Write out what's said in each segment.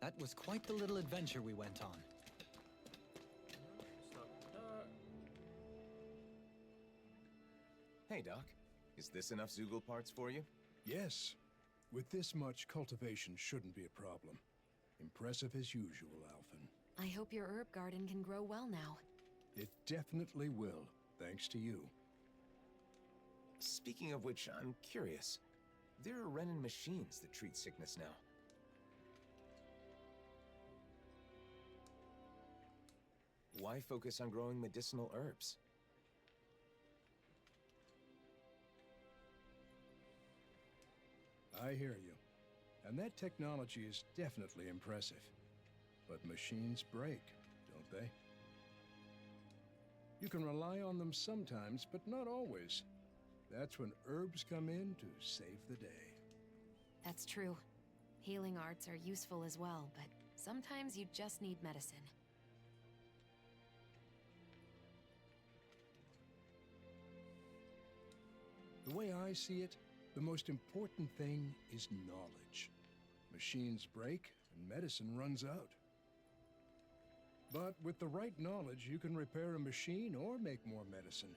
That was quite the little adventure we went on. Hey, Doc. Is this enough Zoogle parts for you? Yes. With this much, cultivation shouldn't be a problem. Impressive as usual, Alphen. I hope your herb garden can grow well now. It definitely will, thanks to you. Speaking of which, I'm curious. There are Renin machines that treat sickness now. Why focus on growing medicinal herbs? I hear you. And that technology is definitely impressive. But machines break, don't they? You can rely on them sometimes, but not always. That's when herbs come in to save the day. That's true. Healing arts are useful as well, but sometimes you just need medicine. The way I see it, the most important thing is knowledge. Machines break, and medicine runs out. But with the right knowledge, you can repair a machine or make more medicine.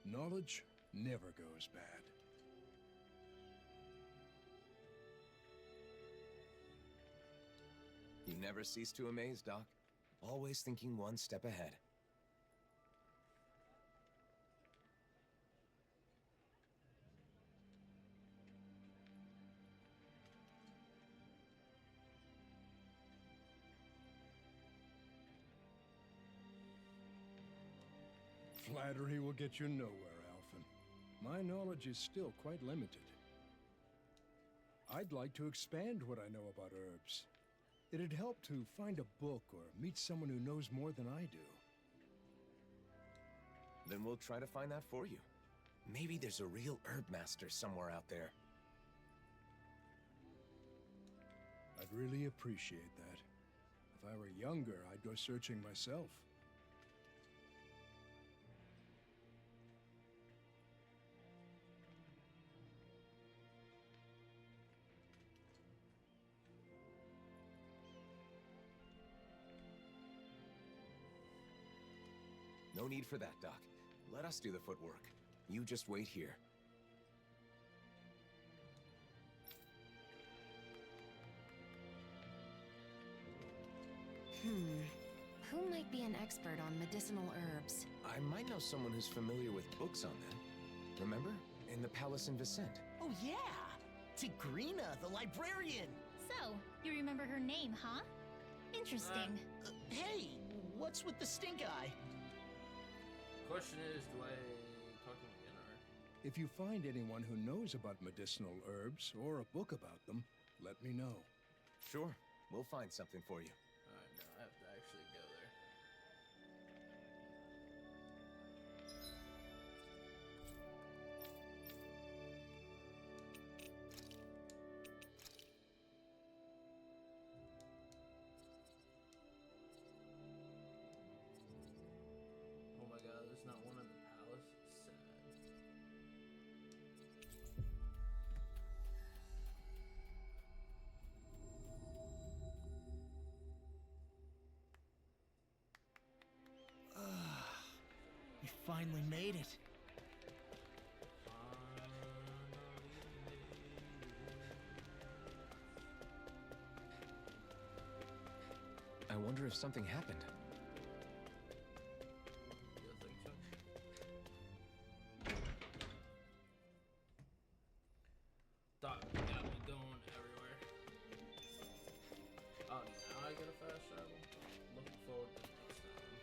Knowledge never goes bad. You never cease to amaze, Doc. Always thinking one step ahead. Flattery will get you nowhere, Alphen. My knowledge is still quite limited. I'd like to expand what I know about herbs. It'd help to find a book or meet someone who knows more than I do. Then we'll try to find that for you. Maybe there's a real herb master somewhere out there. I'd really appreciate that. If I were younger, I'd go searching myself. No need for that, Doc. Let us do the footwork. You just wait here. Who might be an expert on medicinal herbs? I might know someone who's familiar with books on them. Remember? In the Palace in Vicente. Oh yeah! Tigrina, the librarian! So, you remember her name, huh? Interesting. Hey, what's with the stink eye? Question is, do I talk to him again, or? If you find anyone who knows about medicinal herbs or a book about them, let me know. Sure. We'll find something for you. Alright, now I have to actually go there. Oh my god, there's not one in the palace. Sad. We finally made it. I wonder if something happened. You think so? Doc, you got me going everywhere. Oh, now I get a fast travel? Looking forward to the next time.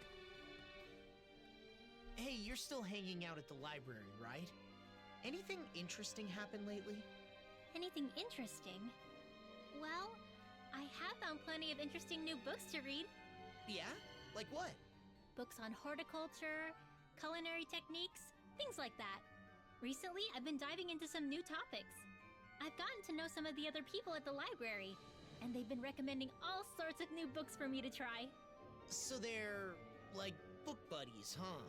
Hey, you're still hanging out at the library, right? Anything interesting happened lately? Anything interesting? Well, I have found plenty of interesting new books to read. Yeah? Like what? Books on horticulture, culinary techniques, things like that. Recently, I've been diving into some new topics. I've gotten to know some of the other people at the library, and they've been recommending all sorts of new books for me to try. So they're, like, book buddies, huh?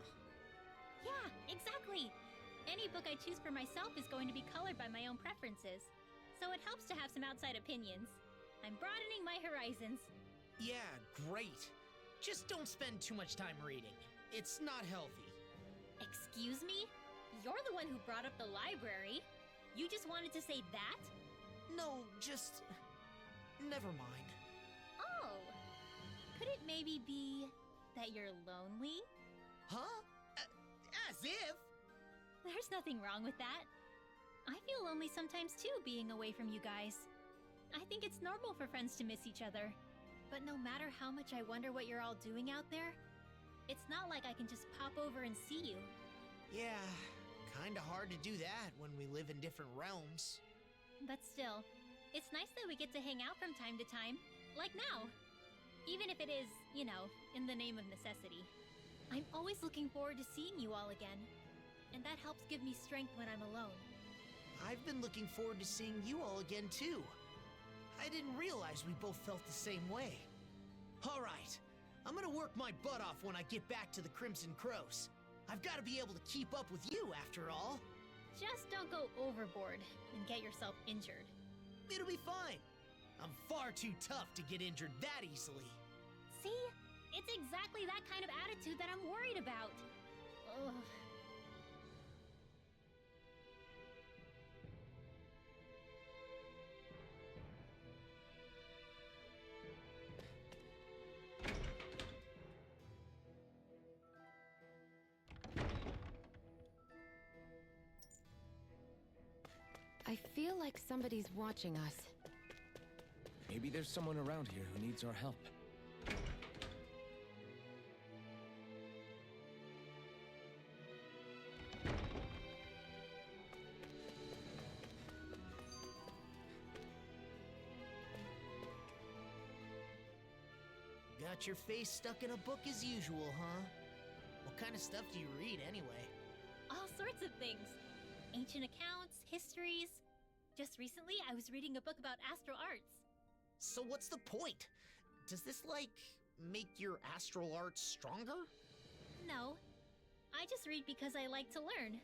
Yeah, exactly. Any book I choose for myself is going to be colored by my own preferences, so it helps to have some outside opinions. I'm broadening my horizons. Yeah, great. Just don't spend too much time reading. It's not healthy. Excuse me? You're the one who brought up the library. You just wanted to say that? No, just... never mind. Oh. Could it maybe be that you're lonely? Huh? As if? There's nothing wrong with that. I feel lonely sometimes too, being away from you guys. I think it's normal for friends to miss each other. But no matter how much I wonder what you're all doing out there, it's not like I can just pop over and see you. Yeah, kinda hard to do that when we live in different realms. But still, it's nice that we get to hang out from time to time, like now. Even if it is, you know, in the name of necessity. I'm always looking forward to seeing you all again, and that helps give me strength when I'm alone. I've been looking forward to seeing you all again too. I didn't realize we both felt the same way. Alright, I'm gonna work my butt off when I get back to the Crimson Crows. I've gotta be able to keep up with you after all. Just don't go overboard and get yourself injured. It'll be fine. I'm far too tough to get injured that easily. See? It's exactly that kind of attitude that I'm worried about. Ugh. I feel like somebody's watching us. Maybe there's someone around here who needs our help. Got your face stuck in a book as usual, huh? What kind of stuff do you read anyway? All sorts of things. Ancient accounts, histories. Just recently, I was reading a book about astral arts. So what's the point? Does this, like, make your astral arts stronger? No, I just read because I like to learn.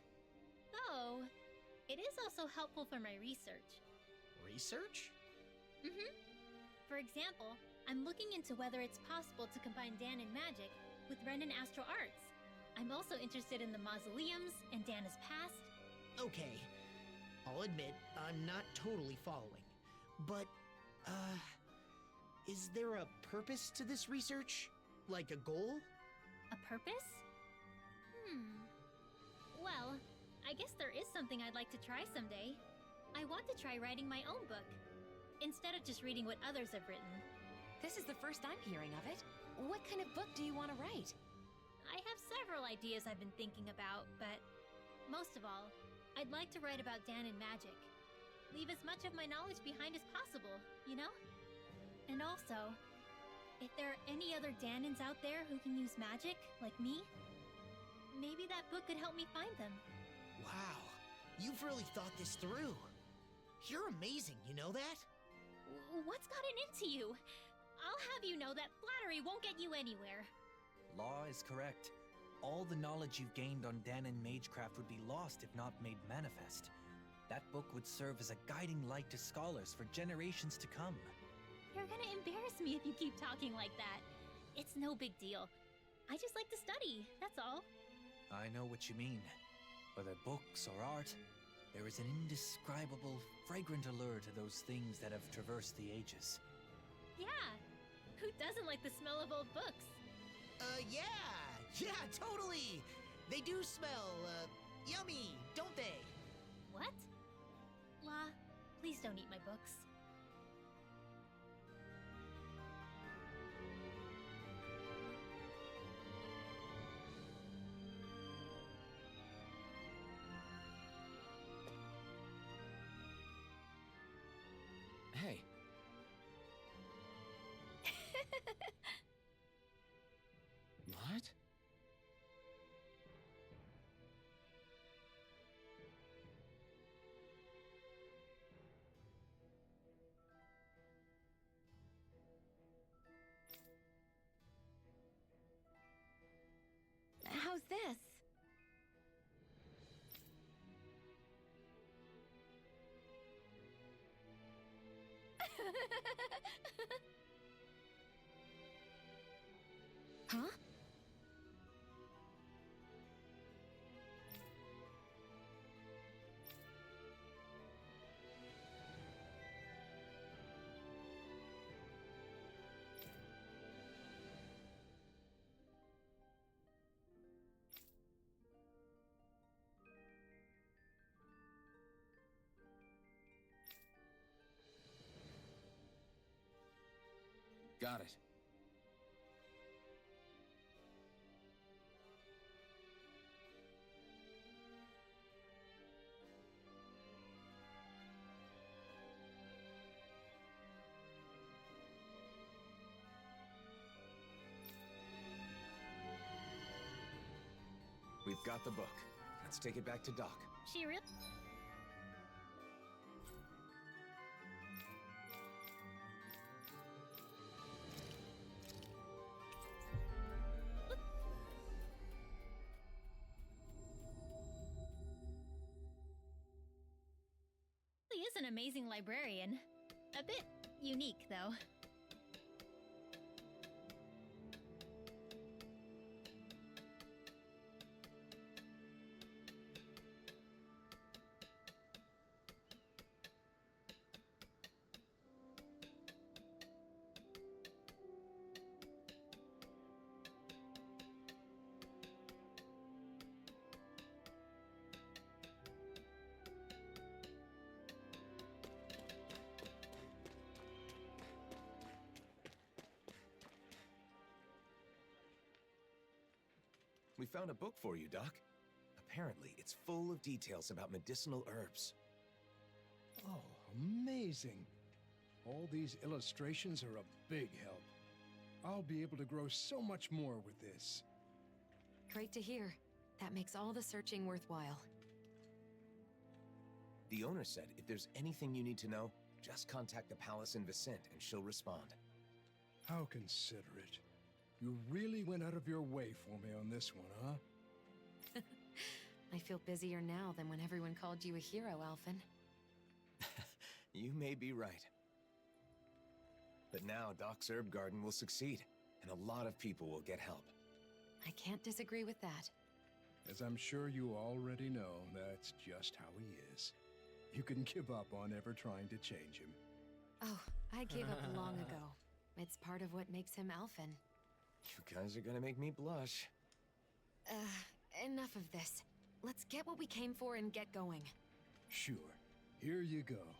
Though, it is also helpful for my research. Research? For example, I'm looking into whether it's possible to combine Danon magic with Renan astral arts. I'm also interested in the mausoleums and Dana's past. Okay, I'll admit, I'm not totally following. But, is there a purpose to this research? Like a goal? A purpose? Well, I guess there is something I'd like to try someday. I want to try writing my own book, instead of just reading what others have written. This is the first I'm hearing of it. What kind of book do you want to write? I have several ideas I've been thinking about, but most of all, I'd like to write about Danon magic. Leave as much of my knowledge behind as possible, you know? And also, if there are any other Danons out there who can use magic, like me, maybe that book could help me find them. Wow, you've really thought this through. You're amazing, you know that? What's gotten into you? I'll have you know that flattery won't get you anywhere. Law is correct. All the knowledge you've gained on Danon Magecraft would be lost if not made manifest. That book would serve as a guiding light to scholars for generations to come. You're gonna embarrass me if you keep talking like that. It's no big deal. I just like to study, that's all. I know what you mean. Whether books or art, there is an indescribable, fragrant allure to those things that have traversed the ages. Yeah, who doesn't like the smell of old books? Yeah, totally! They do smell, yummy, don't they? What? La, please don't eat my books. Hey. What? How's this? Huh? Got it. We've got the book. Let's take it back to Doc. She really. He is an amazing librarian. A bit unique, though. We found a book for you, Doc. Apparently, it's full of details about medicinal herbs. Oh, amazing. All these illustrations are a big help. I'll be able to grow so much more with this. Great to hear. That makes all the searching worthwhile. The owner said if there's anything you need to know, just contact the Palace in Vicent and she'll respond. How considerate. You really went out of your way for me on this one, huh? I feel busier now than when everyone called you a hero, Alphen. You may be right. But now Doc's herb garden will succeed, and a lot of people will get help. I can't disagree with that. As I'm sure you already know, that's just how he is. You can give up on ever trying to change him. Oh, I gave up long ago. It's part of what makes him Alphen. You guys are gonna make me blush. Enough of this. Let's get what we came for and get going. Sure. Here you go.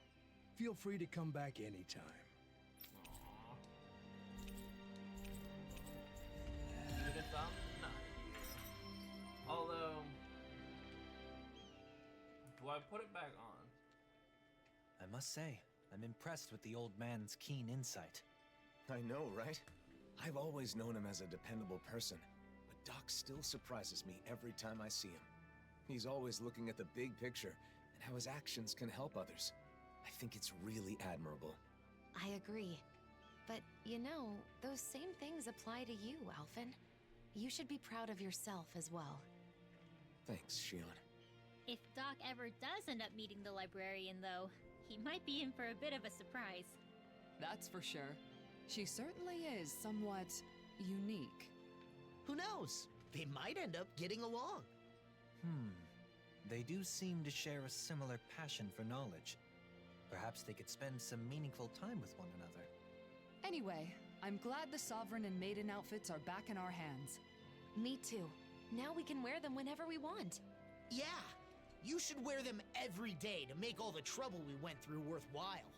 Feel free to come back anytime. Even if I'm not here. Although, do I put it back on? I must say, I'm impressed with the old man's keen insight. I know, right? I've always known him as a dependable person, but Doc still surprises me every time I see him. He's always looking at the big picture and how his actions can help others. I think it's really admirable. I agree. But, you know, those same things apply to you, Alphen. You should be proud of yourself as well. Thanks, Shion. If Doc ever does end up meeting the librarian, though, he might be in for a bit of a surprise. That's for sure. She certainly is somewhat unique. Who knows? They might end up getting along. They do seem to share a similar passion for knowledge. Perhaps they could spend some meaningful time with one another. Anyway, I'm glad the Sovereign and Maiden outfits are back in our hands. Me too. Now we can wear them whenever we want. Yeah, you should wear them every day to make all the trouble we went through worthwhile.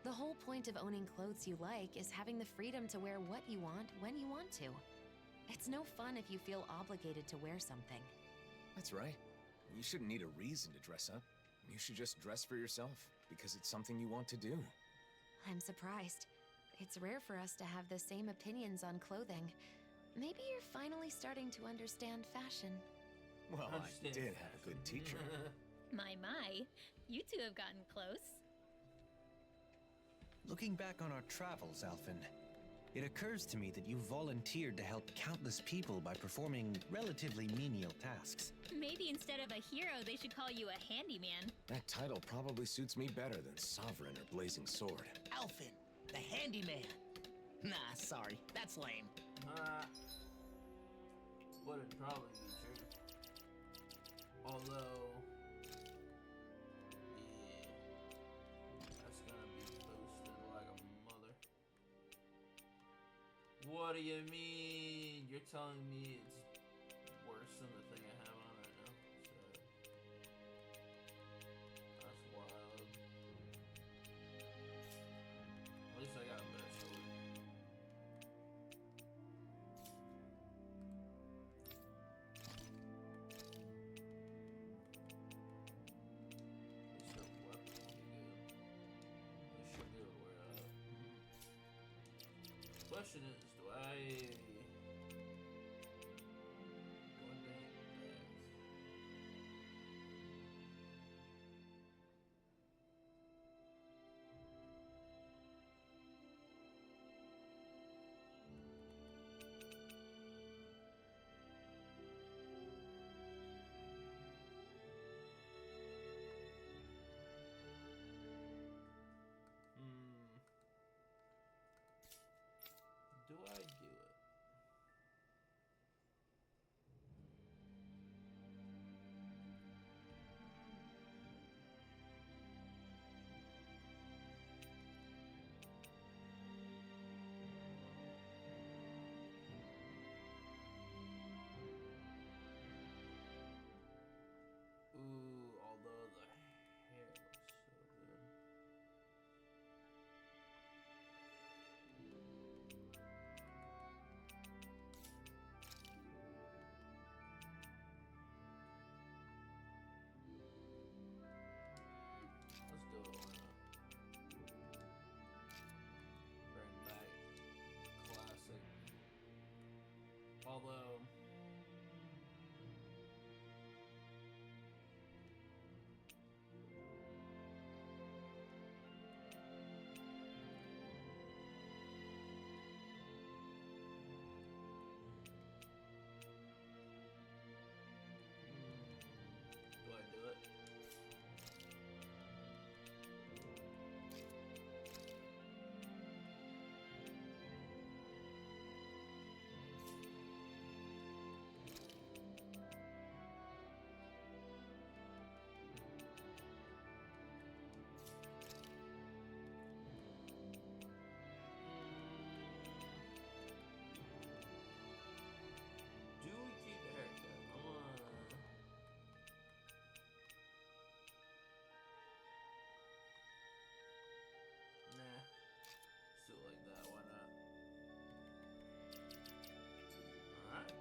The whole point of owning clothes you like is having the freedom to wear what you want when you want to. It's no fun if you feel obligated to wear something. That's right. You shouldn't need a reason to dress up. You should just dress for yourself, because it's something you want to do. I'm surprised. It's rare for us to have the same opinions on clothing. Maybe you're finally starting to understand fashion. Well, I did have a good teacher. My, you two have gotten close. Looking back on our travels, Alphen, it occurs to me that you volunteered to help countless people by performing relatively menial tasks. Maybe instead of a hero, they should call you a handyman. That title probably suits me better than Sovereign or Blazing Sword. Alphen, the handyman. Nah, sorry, that's lame. probably be true. Although, yeah, that's gonna be boosted like a mother. What do you mean? You're telling me it's worse than the thing I have on right now? So, that's wild. At least I got a better sword. At least the weapon will be good. I should be able to wear it out. Question is, do I dang bags? Do I do it? Ooh, although the hair looks so good. Let's do it. Why not? Bring back classic. Although. Do I do it? Do we keep the haircut? Nah. Just do it like that, why not? Alright.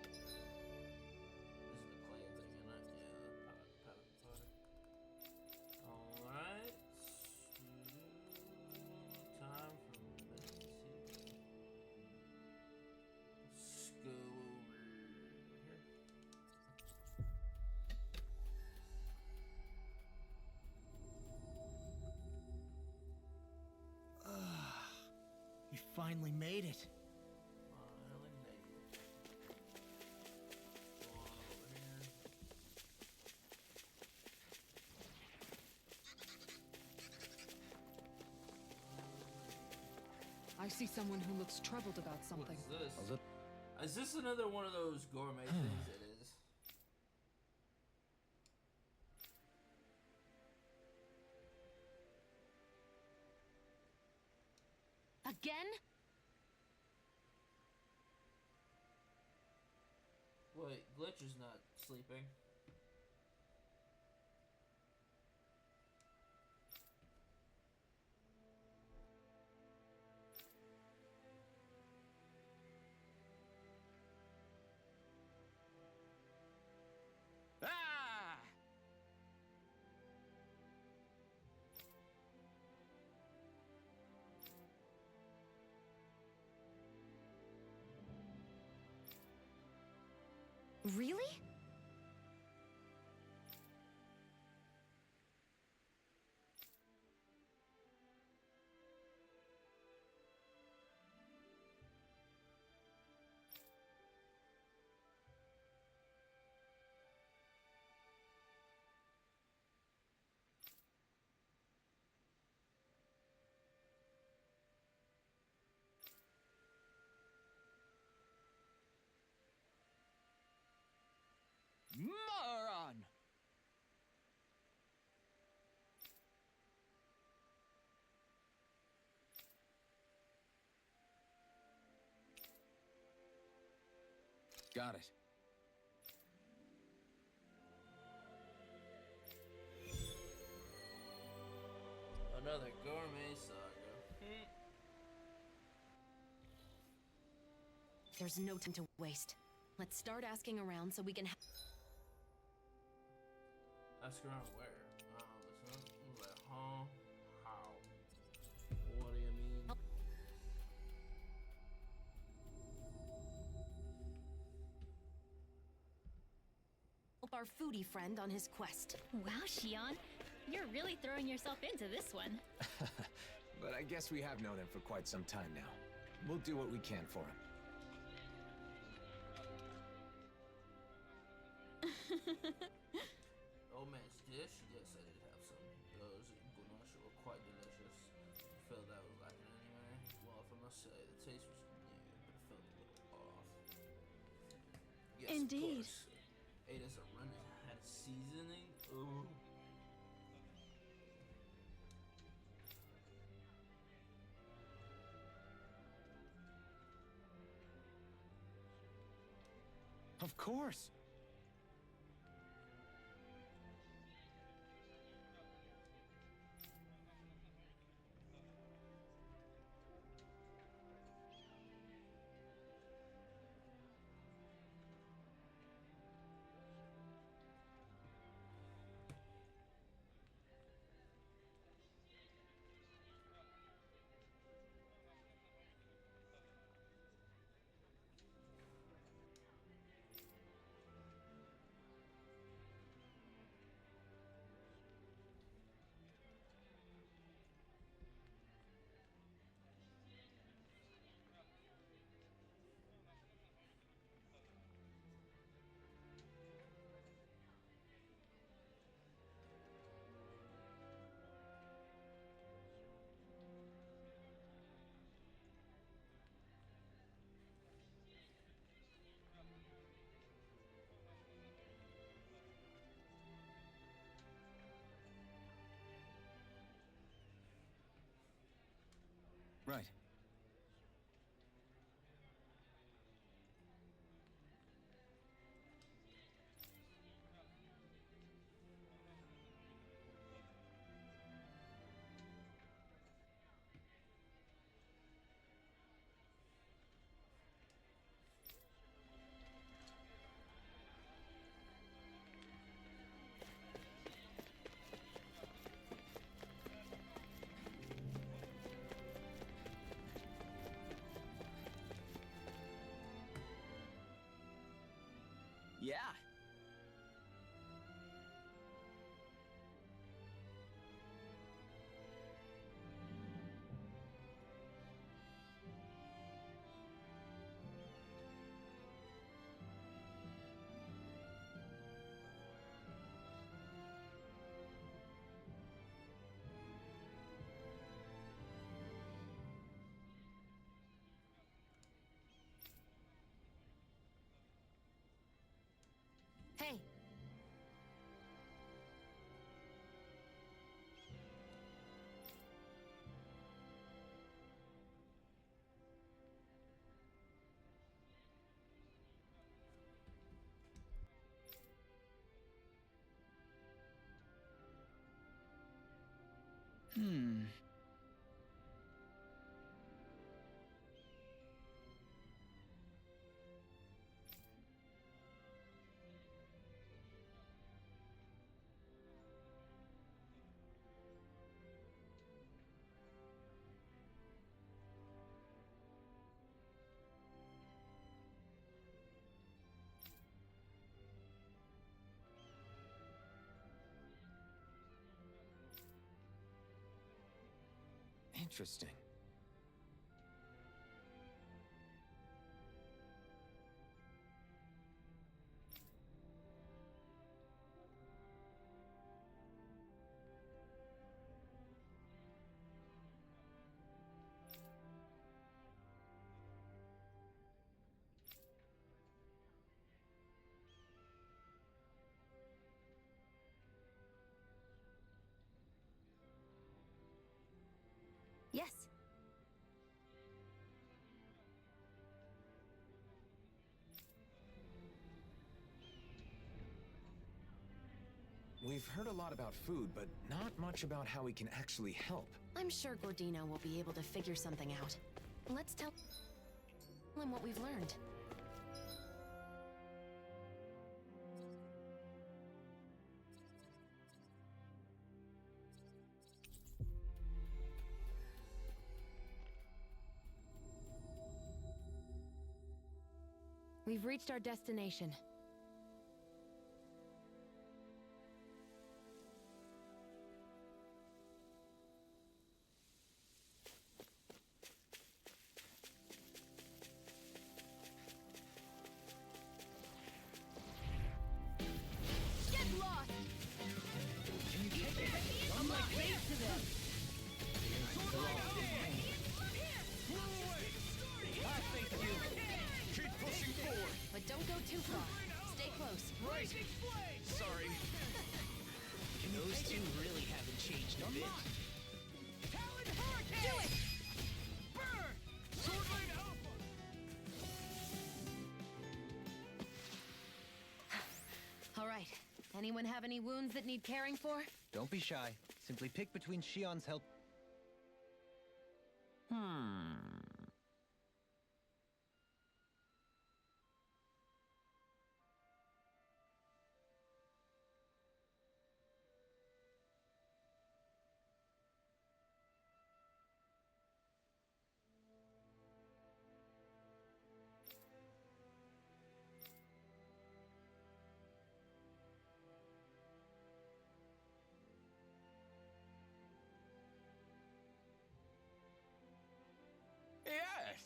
This is the clay thing, isn't it? Yeah, the pattern powder. Alright. Time for Let's go over here. You finally made it. Finally made it. Go on over here. I see someone who looks troubled about something. What's this? Is this another one of those gourmet things? It is. Again? Wait, Glitch is not sleeping. Ah! Really? Got it. Another gourmet saga. There's no time to waste. Let's start asking around so we can Ask around where? Listen. I was like, huh? How? What do you mean? help our foodie friend on his quest. Wow, Shion, you're really throwing yourself into this one. But I guess we have known him for quite some time now. We'll do what we can for him. Old man's dish? Yes, I did have some. Those ganache were quite delicious. I felt that was lacking anyway. Well, if I must say, the taste was new, but it felt a little off. Yes, Indeed. of course. Ate as a run and had a seasoning. Ooh. Of course! Right. Yeah. Hey, Hmm. Interesting. yes. We've heard a lot about food, but not much about how we can actually help. I'm sure Gordino will be able to figure something out. Let's tell him what we've learned. We've reached our destination. But don't go too far. Stay close. Right! Sorry. Those two really haven't changed a bit. Do it! All right. Anyone have any wounds that need caring for? Don't be shy. Simply pick between Shion's help. Yes!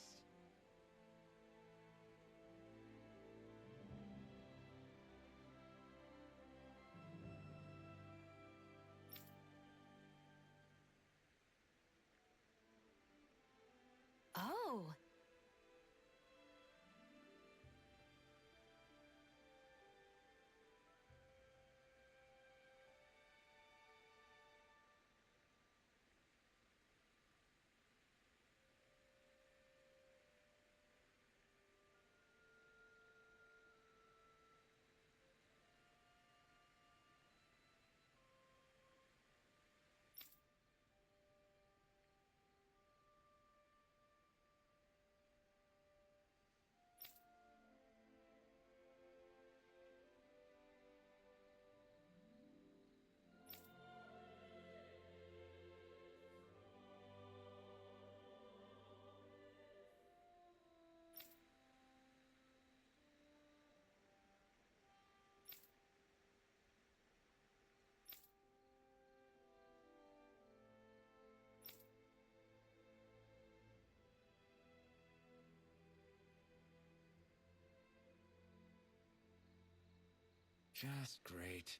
Oh. Just great.